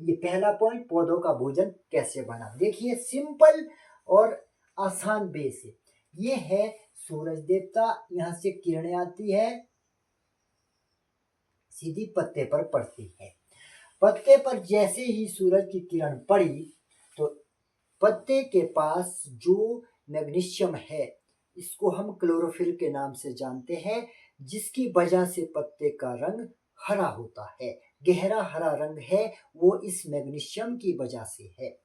ये पहला पॉइंट, पौधों का भोजन कैसे बना। देखिए सिंपल और आसान बेस है। ये है सूरज देवता, यहाँ से किरणें आती है, सीधी पत्ते पर पड़ती है। पत्ते पर जैसे ही सूरज की किरण पड़ी तो पत्ते के पास जो मैग्नीशियम है, इसको हम क्लोरोफिल के नाम से जानते हैं, जिसकी वजह से पत्ते का रंग हरा होता है, गहरा हरा रंग है, वो इस मैग्नीशियम की वजह से है।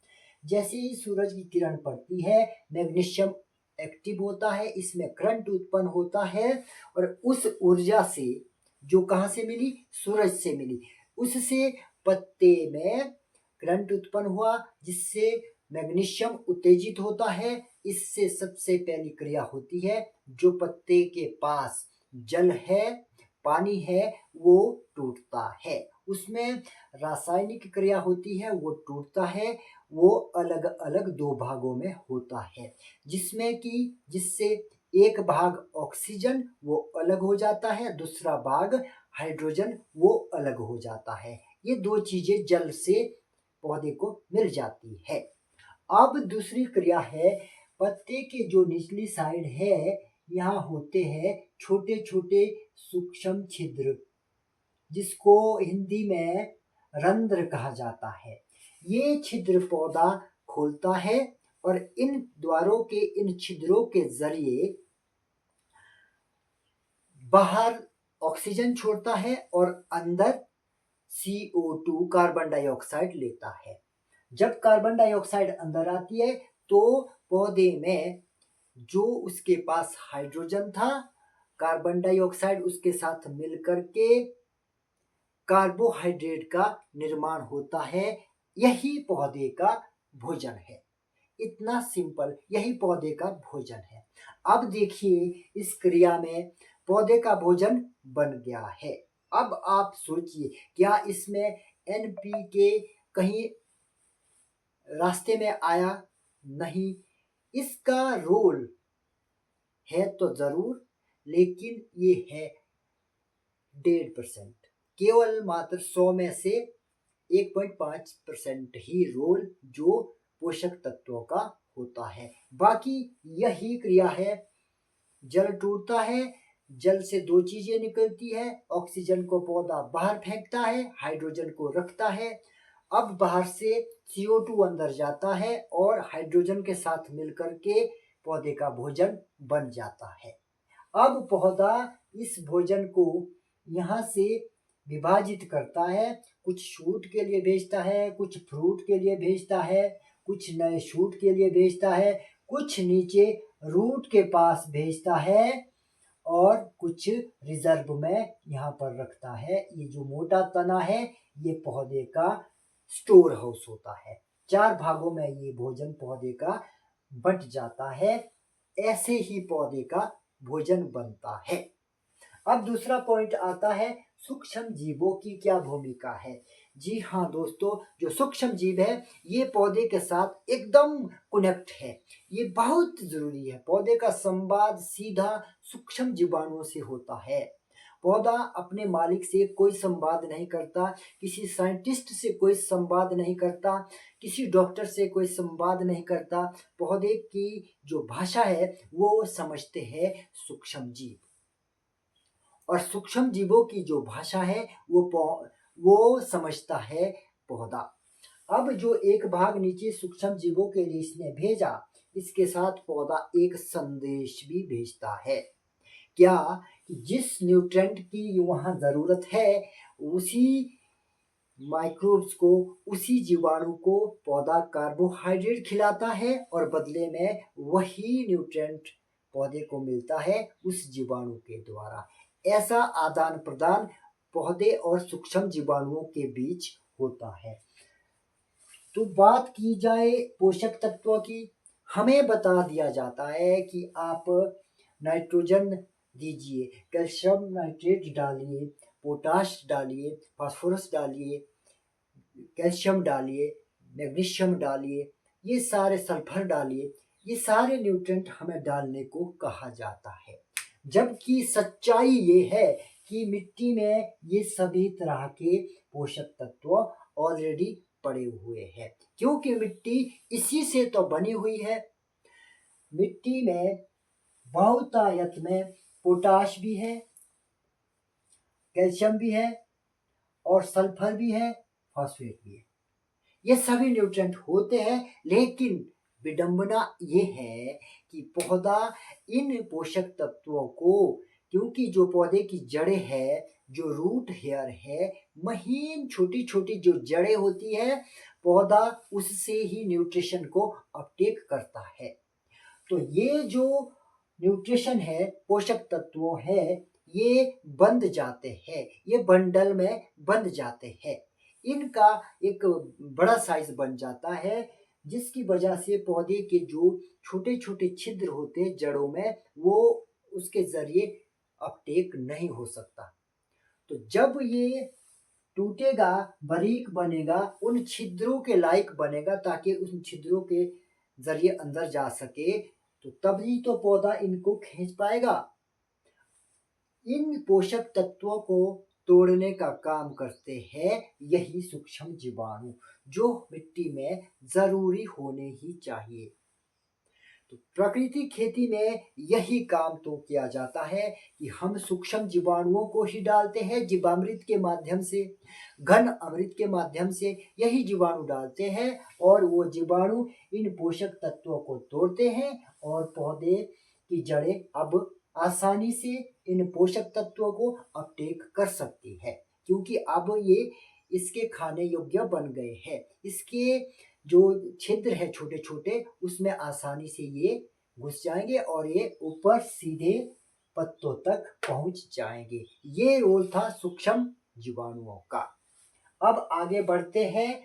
जैसे ही सूरज की किरण पड़ती है, मैग्नीशियम एक्टिव होता है, इसमें करंट उत्पन्न होता है, और उस ऊर्जा से जो कहाँ से मिली, सूरज से मिली, उससे पत्ते में करंट उत्पन्न हुआ, जिससे मैग्नीशियम उत्तेजित होता है। इससे सबसे पहली क्रिया होती है, जो पत्ते के पास जल है, पानी है, वो टूटता है, उसमें रासायनिक क्रिया होती है, वो टूटता है, वो अलग अलग दो भागों में होता है, जिससे एक भाग ऑक्सीजन वो अलग हो जाता है, दूसरा भाग हाइड्रोजन वो अलग हो जाता है। ये दो चीजें जल से पौधे को मिल जाती है। अब दूसरी क्रिया है, पत्ते के जो निचली साइड है, यहाँ होते हैं छोटे छोटे सूक्ष्म छिद्र, जिसको हिंदी में रंध्र कहा जाता है। ये छिद्र पौधा खोलता है और इन द्वारों के, इन छिद्रों के जरिए बाहर ऑक्सीजन छोड़ता है और अंदर CO2 कार्बन डाइऑक्साइड लेता है। जब कार्बन डाइऑक्साइड अंदर आती है तो पौधे में जो उसके पास हाइड्रोजन था, कार्बन डाइऑक्साइड उसके साथ मिलकर के कार्बोहाइड्रेट का निर्माण होता है। यही पौधे का भोजन है। इतना सिंपल, यही पौधे का भोजन है। अब देखिए इस क्रिया में पौधे का भोजन बन गया है। अब आप सोचिए, क्या इसमें NPK कहीं रास्ते में आया? नहीं, इसका रोल है तो जरूर, लेकिन ये है 1.5%, केवल मात्र 100 में से 1.5% ही रोल जो पोषक तत्वों का होता है। बाकी यही क्रिया है, जल टूटता है, जल से दो चीजें निकलती है, ऑक्सीजन को पौधा बाहर फेंकता है, हाइड्रोजन को रखता है। अब बाहर से CO2 अंदर जाता है और हाइड्रोजन के साथ मिलकर के पौधे का भोजन बन जाता है। अब पौधा इस भोजन को यहाँ से विभाजित करता है, कुछ शूट के लिए भेजता है, कुछ फ्रूट के लिए भेजता है, कुछ नए शूट के लिए भेजता है, कुछ नीचे रूट के पास भेजता है, और कुछ रिजर्व में यहाँ पर रखता है। ये जो मोटा तना है, ये पौधे का स्टोर हाउस होता है। 4 भागों में ये भोजन पौधे का बंट जाता है। ऐसे ही पौधे का भोजन बनता है। अब दूसरा पॉइंट आता है, सूक्ष्म जीवों की क्या भूमिका है। जी हाँ दोस्तों, जो सूक्ष्म जीव है ये पौधे के साथ एकदम कनेक्ट है। ये बहुत जरूरी है। पौधे का संवाद सीधा सूक्ष्म जीवाणुओं से होता है। पौधा अपने मालिक से कोई संवाद नहीं करता, किसी साइंटिस्ट से कोई संवाद नहीं करता, किसी डॉक्टर से कोई संवाद नहीं करता। पौधे की जो भाषा है वो समझते हैं सूक्ष्म जीव, और सूक्ष्म जीवों की जो भाषा है वो समझता है पौधा। अब जो एक भाग नीचे सूक्ष्म जीवों के लिए इसने भेजा, इसके साथ पौधा एक संदेश भी भेजता है। क्या? जिस न्यूट्रेंट की वहां जरूरत है, उसी माइक्रोब्स को, उसी जीवाणु को पौधा कार्बोहाइड्रेट खिलाता है, और बदले में वही न्यूट्रेंट पौधे को मिलता है उस जीवाणु के द्वारा। ऐसा आदान प्रदान पौधे और सूक्ष्म जीवाणुओं के बीच होता है। तो बात की जाए पोषक तत्वों की, हमें बता दिया जाता है कि आप नाइट्रोजन दीजिए, कैल्शियम नाइट्रेट डालिए, पोटाश डालिए, फास्फोरस डालिए, कैल्शियम डालिए, मैग्नीशियम डालिए, ये सारे सल्फर डालिए, ये सारे न्यूट्रिएंट हमें डालने को कहा जाता है। जबकि सच्चाई ये है कि मिट्टी में ये सभी तरह के पोषक तत्व ऑलरेडी पड़े हुए हैं, क्योंकि मिट्टी इसी से तो बनी हुई है। मिट्टी में बहुतायत में पोटाश भी है, कैल्शियम भी है और सल्फर भी है, फॉस्फेट भी है। ये सभी न्यूट्रिएंट होते हैं, लेकिन विडंबना ये है कि पौधा इन पोषक तत्वों को, क्योंकि जो पौधे की जड़ें है, जो रूट हेयर है, महीन छोटी छोटी जो जड़ें होती है, पौधा उससे ही न्यूट्रिशन को अपटेक करता है। तो ये जो न्यूट्रिशन है, पोषक तत्वों है, ये बंध जाते हैं, ये बंडल में बंध जाते हैं। इनका एक बड़ा साइज बन जाता है, जिसकी वजह से पौधे के जो छोटे छोटे छिद्र होते हैं जड़ों में, वो उसके जरिए अपटेक नहीं हो सकता। तो जब ये टूटेगा, बारीक बनेगा, उन छिद्रों के लायक बनेगा ताकि उन छिद्रों के जरिए अंदर जा सके, तो तभी तो पौधा इनको खींच पाएगा। इन पोषक तत्वों को तोड़ने का काम करते हैं यही सूक्ष्म जीवाणु, जो मिट्टी में जरूरी होने ही चाहिए। तो प्राकृतिक खेती में यही काम तो किया जाता है कि हम सूक्ष्म जीवाणुओं को ही डालते हैं, जीवामृत के माध्यम से, घन अमृत के माध्यम से यही जीवाणु डालते हैं, और वो जीवाणु इन पोषक तत्वों को तोड़ते हैं और पौधे की जड़ें अब आसानी से इन पोषक तत्वों को अपटेक कर सकती है, क्योंकि अब ये इसके खाने योग्य बन गए हैं। इसके जो छिद्र है छोटे छोटे, उसमें आसानी से ये घुस जाएंगे और ये ऊपर सीधे पत्तों तक पहुंच जाएंगे। ये रोल था सूक्ष्म जीवाणुओं का। अब आगे बढ़ते हैं